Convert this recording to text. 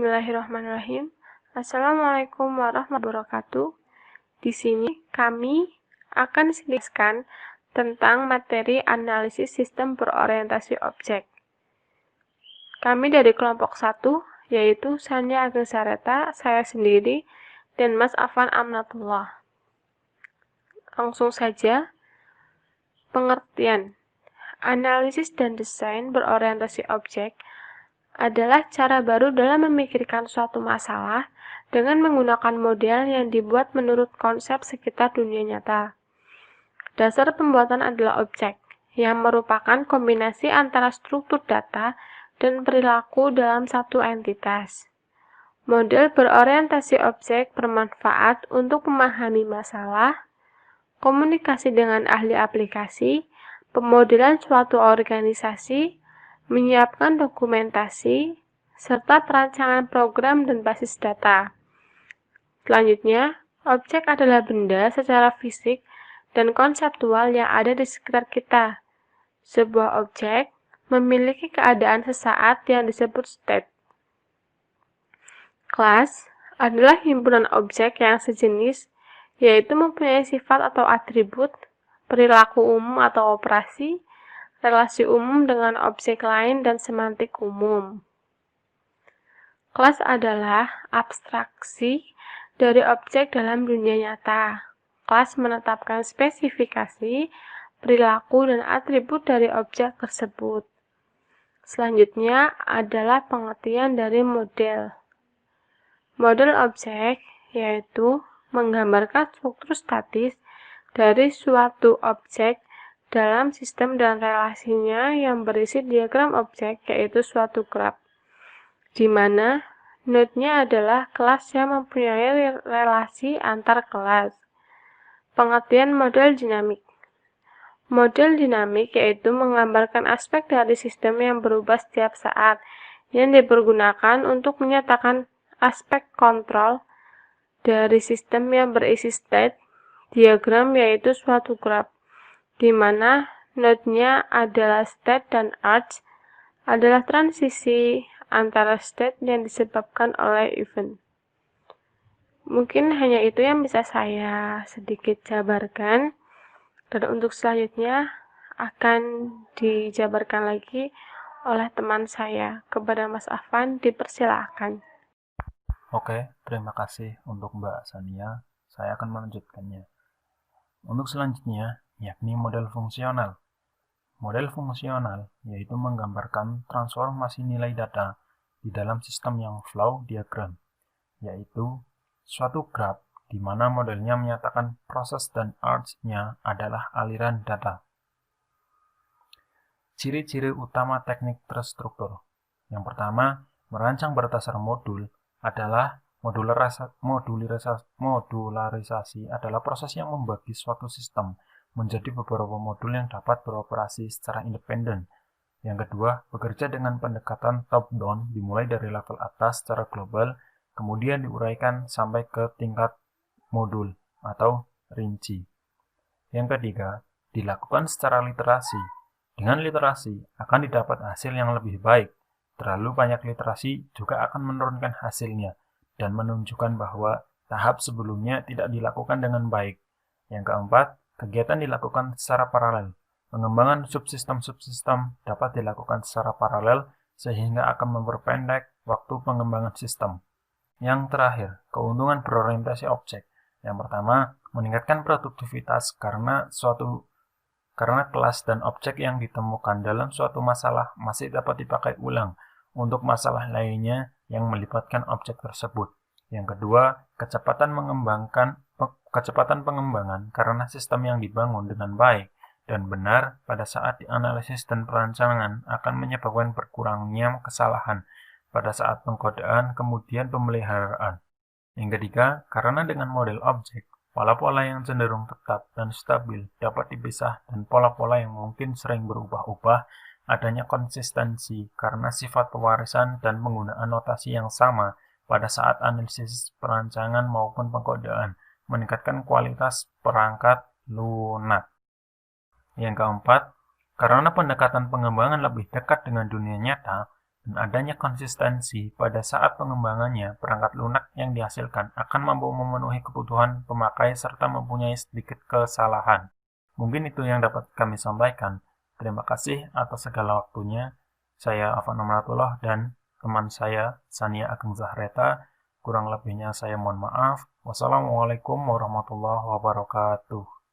Bismillahirrahmanirrahim. Assalamualaikum warahmatullahi wabarakatuh. Di sini kami akan sedikitkan tentang materi analisis sistem berorientasi objek. Kami dari kelompok 1, yaitu Sania Ageng Sareta, saya sendiri, dan Mas Afan Amnatullah. Langsung saja, pengertian. Analisis dan desain berorientasi objek adalah cara baru dalam memikirkan suatu masalah dengan menggunakan model yang dibuat menurut konsep sekitar dunia nyata. Dasar pembuatan adalah objek, yang merupakan kombinasi antara struktur data dan perilaku dalam satu entitas. Model berorientasi objek bermanfaat untuk memahami masalah, komunikasi dengan ahli aplikasi, pemodelan suatu organisasi, menyiapkan dokumentasi, serta perancangan program dan basis data. Selanjutnya, objek adalah benda secara fisik dan konseptual yang ada di sekitar kita. Sebuah objek memiliki keadaan sesaat yang disebut state. Kelas adalah himpunan objek yang sejenis, yaitu mempunyai sifat atau atribut, perilaku umum atau operasi, relasi umum dengan objek lain, dan semantik umum. Kelas adalah abstraksi dari objek dalam dunia nyata. Kelas menetapkan spesifikasi, perilaku, dan atribut dari objek tersebut. Selanjutnya adalah pengertian dari model. Model objek yaitu menggambarkan struktur statis dari suatu objek dalam sistem dan relasinya yang berisi diagram objek, yaitu suatu graf, di mana node-nya adalah kelas yang mempunyai relasi antar kelas. Pengertian model dinamik. Model dinamik yaitu menggambarkan aspek dari sistem yang berubah setiap saat, yang dipergunakan untuk menyatakan aspek kontrol dari sistem yang berisi state diagram, yaitu suatu graf, di mana node-nya adalah state dan arch adalah transisi antara state yang disebabkan oleh event. Mungkin hanya itu yang bisa saya sedikit jabarkan, dan untuk selanjutnya akan dijabarkan lagi oleh teman saya. Kepada Mas Afan, dipersilakan. Oke, terima kasih untuk Mbak Sania. Saya akan melanjutkannya. Untuk selanjutnya, yakni model fungsional. Model fungsional yaitu menggambarkan transformasi nilai data di dalam sistem yang flow diagram, yaitu suatu graf di mana modelnya menyatakan proses dan arch-nya adalah aliran data. Ciri-ciri utama teknik terstruktur. Yang pertama, merancang berdasar modul adalah modularisasi adalah proses yang membagi suatu sistem menjadi beberapa modul yang dapat beroperasi secara independen. Yang kedua, bekerja dengan pendekatan top-down dimulai dari level atas secara global, kemudian diuraikan sampai ke tingkat modul atau rinci. Yang ketiga, dilakukan secara literasi. Dengan literasi akan didapat hasil yang lebih baik. Terlalu banyak literasi juga akan menurunkan hasilnya dan menunjukkan bahwa tahap sebelumnya tidak dilakukan dengan baik. Yang keempat, kegiatan dilakukan secara paralel. Pengembangan subsistem-subsistem dapat dilakukan secara paralel sehingga akan memperpendek waktu pengembangan sistem. Yang terakhir, keuntungan berorientasi objek. Yang pertama, meningkatkan produktivitas karena kelas dan objek yang ditemukan dalam suatu masalah masih dapat dipakai ulang untuk masalah lainnya yang melibatkan objek tersebut. Yang kedua, kecepatan pengembangan karena sistem yang dibangun dengan baik dan benar pada saat dianalisis dan perancangan akan menyebabkan berkurangnya kesalahan pada saat pengkodaan kemudian pemeliharaan. Yang ketiga, karena dengan model objek, pola-pola yang cenderung tetap dan stabil dapat dipisah dan pola-pola yang mungkin sering berubah-ubah adanya konsistensi karena sifat pewarisan dan penggunaan notasi yang sama pada saat analisis perancangan maupun pengkodaan meningkatkan kualitas perangkat lunak. Yang keempat, karena pendekatan pengembangan lebih dekat dengan dunia nyata, dan adanya konsistensi pada saat pengembangannya, perangkat lunak yang dihasilkan akan mampu memenuhi kebutuhan pemakai serta mempunyai sedikit kesalahan. Mungkin itu yang dapat kami sampaikan. Terima kasih atas segala waktunya. Saya Afan Amratullah dan teman saya Sania Ageng Zahreta. Kurang lebihnya saya mohon maaf. Wassalamualaikum warahmatullahi wabarakatuh.